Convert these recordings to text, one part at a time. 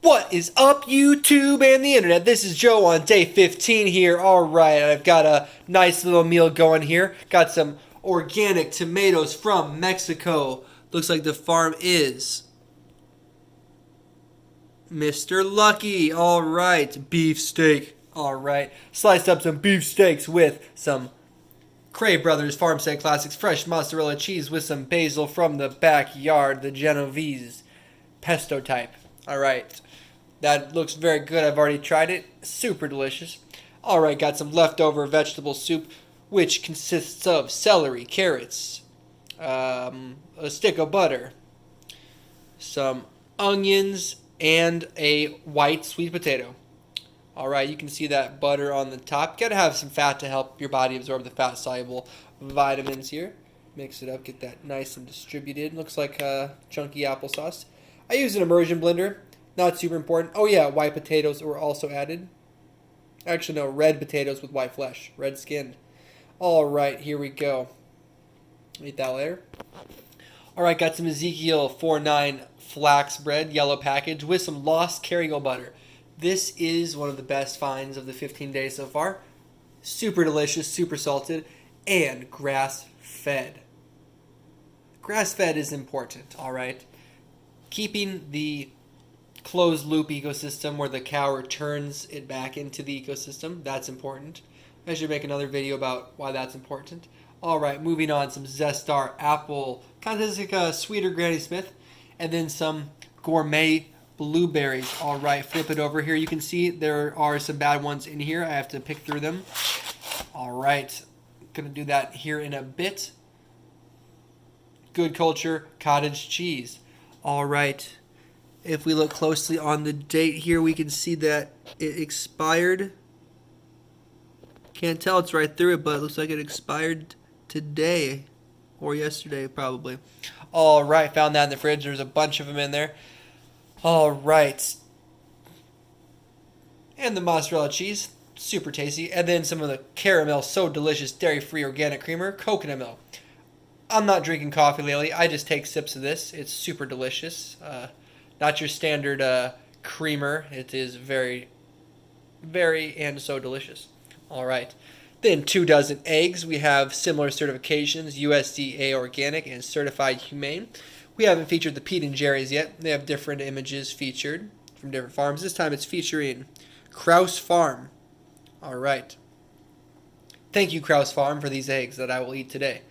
What is up, YouTube and the internet? This is Joe on day 15 here. Alright, I've got a nice little meal going here. Got some organic tomatoes from Mexico. Looks like the farm is Mr. Lucky. Alright, beef steak. Alright, sliced up some beef steaks with some Crave Brothers Farmstead Classics fresh mozzarella cheese with some basil from the backyard, the Genovese pesto type. Alright. That looks very good. I've already tried it. Super delicious. Alright, got some leftover vegetable soup, which consists of celery, carrots, a stick of butter, some onions, and a white sweet potato. Alright, you can see that butter on the top. Gotta have some fat to help your body absorb the fat-soluble vitamins here. Mix it up, get that nice and distributed. Looks like chunky applesauce. I use an immersion blender. Not super important. Oh yeah, white potatoes were also added. Actually, no, red potatoes with white flesh. Red skinned. Alright, here we go. Eat that later. Alright, got some Ezekiel 4-9 flax bread, yellow package, with some lost Kerrygold butter. This is one of the best finds of the 15 days so far. Super delicious, super salted, and grass-fed. Grass-fed is important, alright? Keeping the closed loop ecosystem where the cow returns it back into the ecosystem, that's important. I should make another video about why that's important. Alright, moving on, some Zestar apple, kind of tastes like a sweeter Granny Smith, and then some gourmet blueberries. Alright, flip it over here. You can see there are some bad ones in here. I have to pick through them. Alright, gonna do that here in a bit. Good Culture cottage cheese. Alright, if we look closely on the date here, we can see that it expired. Can't tell, it's right through it, but it looks like it expired today or yesterday probably. Alright, found that in the fridge. There's a bunch of them in there. Alright. And the mozzarella cheese, super tasty. And then some of the caramel, so delicious, dairy-free organic creamer, coconut milk. I'm not drinking coffee lately. I just take sips of this. It's super delicious. Not your standard creamer. It is very, very and so delicious. All right. Then 2 dozen eggs. We have similar certifications, USDA Organic and Certified Humane. We haven't featured the Pete and Jerry's yet. They have different images featured from different farms. This time it's featuring Kraus Farm. All right. Thank you, Kraus Farm, for these eggs that I will eat today.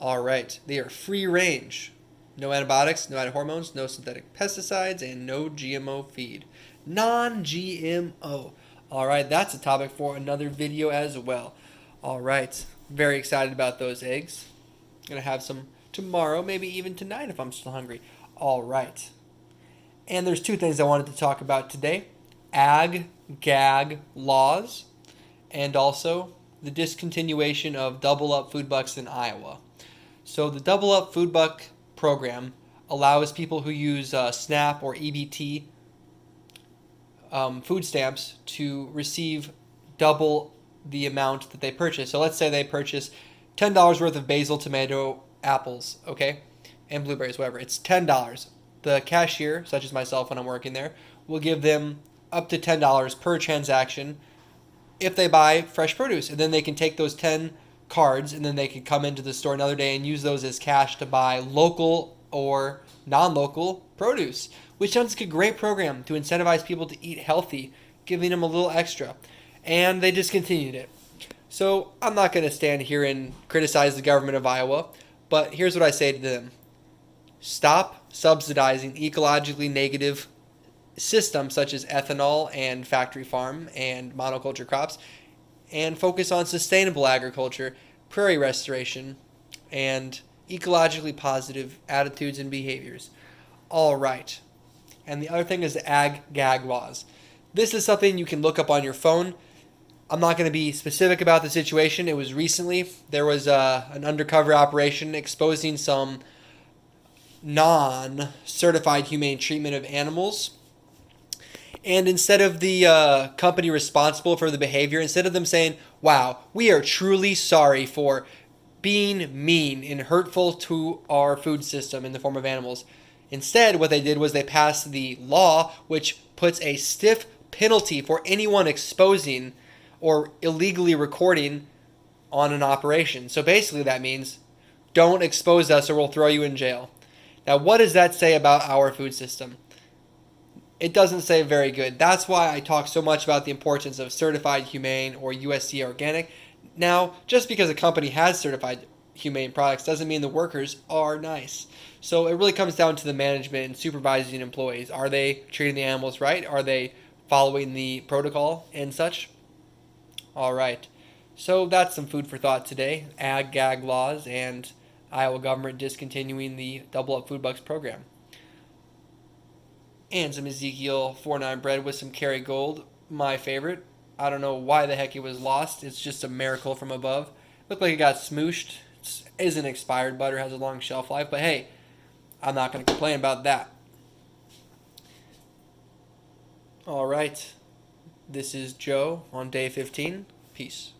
All right. They are free range. No antibiotics, no added hormones, no synthetic pesticides, and no GMO feed. Non-GMO. All right, that's a topic for another video as well. All right, very excited about those eggs. Gonna have some tomorrow, maybe even tonight if I'm still hungry. All right. And there's 2 things I wanted to talk about today. Ag-Gag laws, and also the discontinuation of Double Up food bucks in Iowa. So the Double Up food buck program allows people who use SNAP or EBT food stamps to receive double the amount that they purchase. So let's say they purchase $10 worth of basil, tomato, apples, okay, and blueberries, whatever. It's $10. The cashier, such as myself when I'm working there, will give them up to $10 per transaction if they buy fresh produce. And then they can take those 10 cards and then they can come into the store another day and use those as cash to buy local or non-local produce, which sounds like a great program to incentivize people to eat healthy, giving them a little extra. And they discontinued it. So I'm not going to stand here and criticize the government of Iowa, but here's what I say to them. Stop subsidizing ecologically negative systems such as ethanol and factory farm and monoculture crops, and focus on sustainable agriculture, prairie restoration, and ecologically positive attitudes and behaviors. All right. And the other thing is the Ag-Gag laws. This is something you can look up on your phone. I'm not going to be specific about the situation. It was recently. There was an undercover operation exposing some non-certified humane treatment of animals. And instead of the company responsible for the behavior, instead of them saying, wow, we are truly sorry for being mean and hurtful to our food system in the form of animals, Instead, what they did was they passed the law which puts a stiff penalty for anyone exposing or illegally recording on an operation. So basically that means don't expose us or we'll throw you in jail. Now, what does that say about our food system? It doesn't say very good. That's why I talk so much about the importance of certified humane or USDA organic. Now, just because a company has certified humane products doesn't mean the workers are nice. So it really comes down to the management and supervising employees. Are they treating the animals right? Are they following the protocol and such? All right. So that's some food for thought today. Ag-Gag laws and Iowa government discontinuing the Double Up Food Bucks program. And some Ezekiel 4-9 bread with some Kerrygold, my favorite. I don't know why the heck it was lost. It's just a miracle from above. Looked like it got smooshed. It isn't expired butter, has a long shelf life, but hey, I'm not going to complain about that. All right. This is Joe on day 15. Peace.